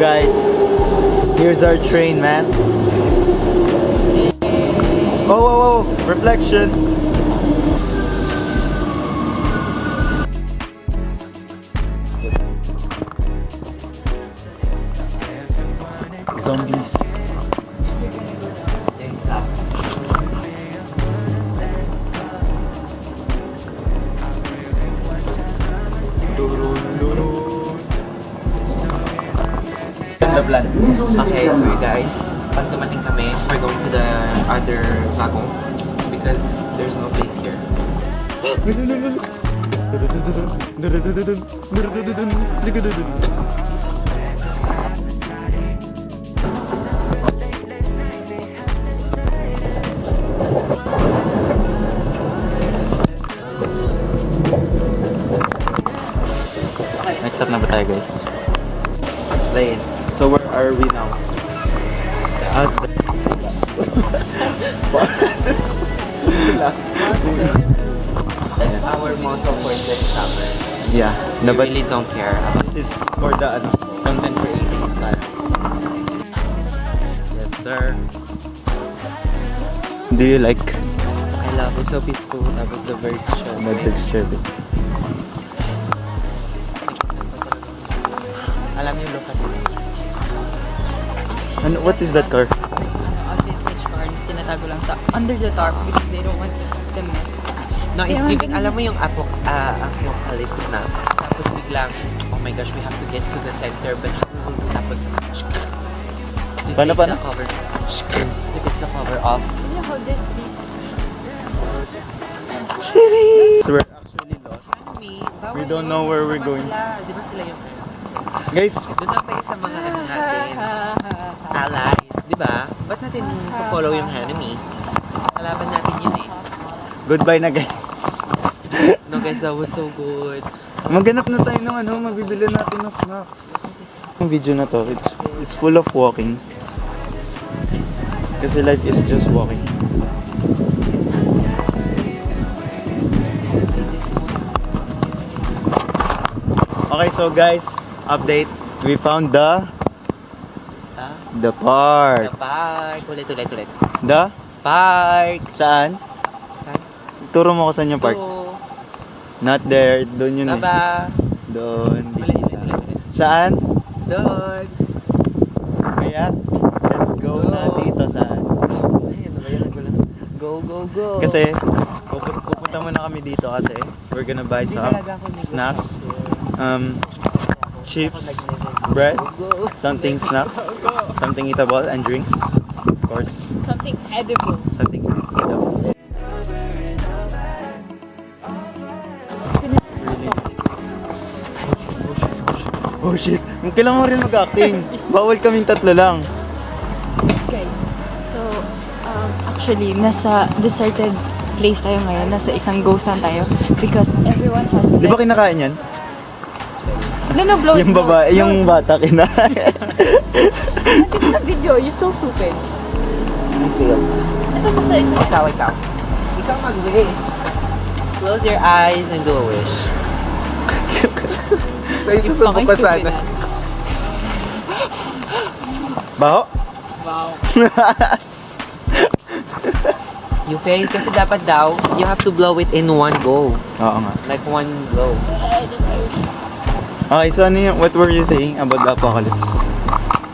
guys, here's our train, man. Oh, reflection. Zombies. The plan. Okay, so you guys, pag dumating kami, we're going to the other wagon because there's no place here. Next stop na ba tayo, guys? Plane. So where are we now? At That's our motto for this summer. yeah, We but really don't care about this is for the content creating style. Yes, sir. Do you like I love it, so peaceful. Tapos the birds show. the texture? Alam niyo, look at this. And what is that car? A vintage car na tinatago lang sa under the tarp because they don't want them met. No, it's Kaya giving, alam mo yung apocalypse na. Tapos biglang, oh my gosh, we have to get to the center, but how will we do? Tapos, you Paano, take paano? the cover. You take the cover off. Can you hold this, please? So we're actually lost. We don't know where we're going. Di ba sila yung Guys, doon lang tayo sa mga ano natin, allies, di ba? Ba't natin follow yung enemy? Kalaban natin yun eh. goodbye na guys. No guys, that was so good. Maghanap na tayo ng magbibili natin ng snacks. Yung video na to, it's full of walking. Kasi life is just walking. Okay, so guys, update. We found the park. The park. Ulit. The? Park. Saan? Saan? Turo mo ko saan yung park. So, Not there. Doon yun eh. Taba. Doon. Ulit. Saan? Doon. Kaya, let's go na dito saan. Go. Kasi, pupunta muna kami dito kasi we're gonna buy some snacks, chips, bread, something snacks, something eatable, and drinks, of course, Something edible. something eatable. Oh shit! Kailangan mo rin mag-acting. Bawal kaming tatlo lang. Guys, so, actually, nasa deserted place tayo ngayon. Nasa isang ghost town tayo. Because everyone has... Di ba kinakain yan? No, blow it. Yung babae, yung bata kinain. Natin na video, you're so stupid. Ito pa sa Ikaw. Ikaw mag-wish. Close your eyes and do a wish. Isusubo pa sana. Baho? Wow. You failed kasi dapat daw, you have to blow it in one go. Oo nga. Like one blow. Okay, so what were you saying about the apocalypse?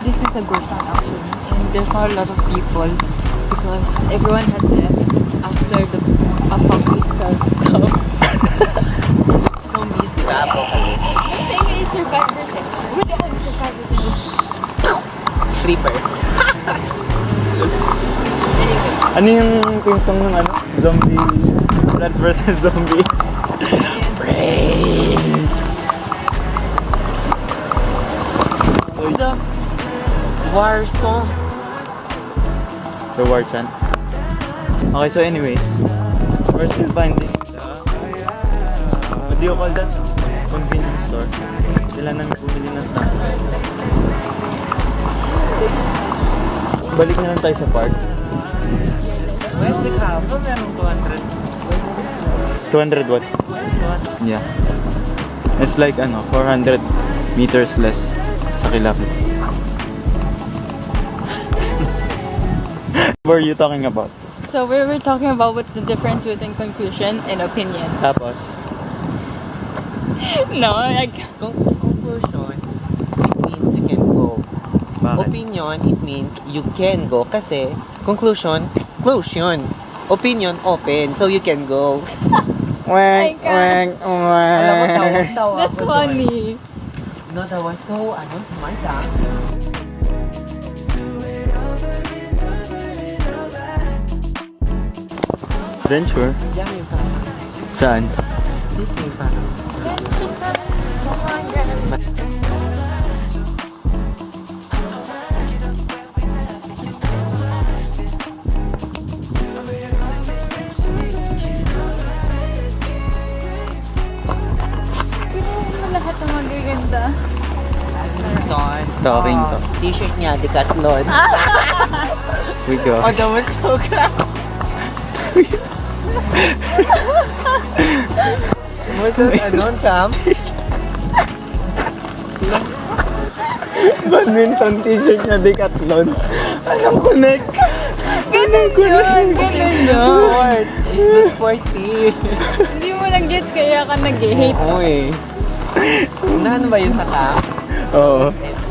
This is a ghost town actually. And there's not a lot of people because everyone has left after the apocalypse. Zombies, di ba? Apocalypse. I'm saying it's survivors eh. We're the only survivors in this. Creeper. Anyway. Ano yung theme song ng Zombies? Plants vs. Zombies. Brains. The war song. The war chant. Okay, so anyways, we're still finding what do you call that? Convenience store. Sila nang bumili ng snacks. Balik na lang tayo sa park. Where's the cow? Meron 200. 200 what? Yeah. It's like 400 meters less sa Kilapit. What were you talking about? So we were talking about what's the difference between conclusion and opinion. Tapos, No, like Conclusion, it means you can go. bakit? Opinion, it means you can go. Kasi, conclusion, close yun. Opinion, open. So you can go. Weng, God. weng, Alam mo, weng. tawa that's funny. No, that was so, smart ah. Adventure? Yan yung parang. Saan? Dito yung parang. Tingnan mo lahat ng magaganda. Don. Talking to. T-shirt niya, Decathlon. We go. Oh, that was so good. Was it Cam? Badminton t-shirt na Decathlon. Anong connect? Ganun yun, ganun yun. Sport. It's sporty. Hindi mo lang gets kaya ka nag-hate. Oo eh. Ano ba yun sa Cam? Oo. Ito.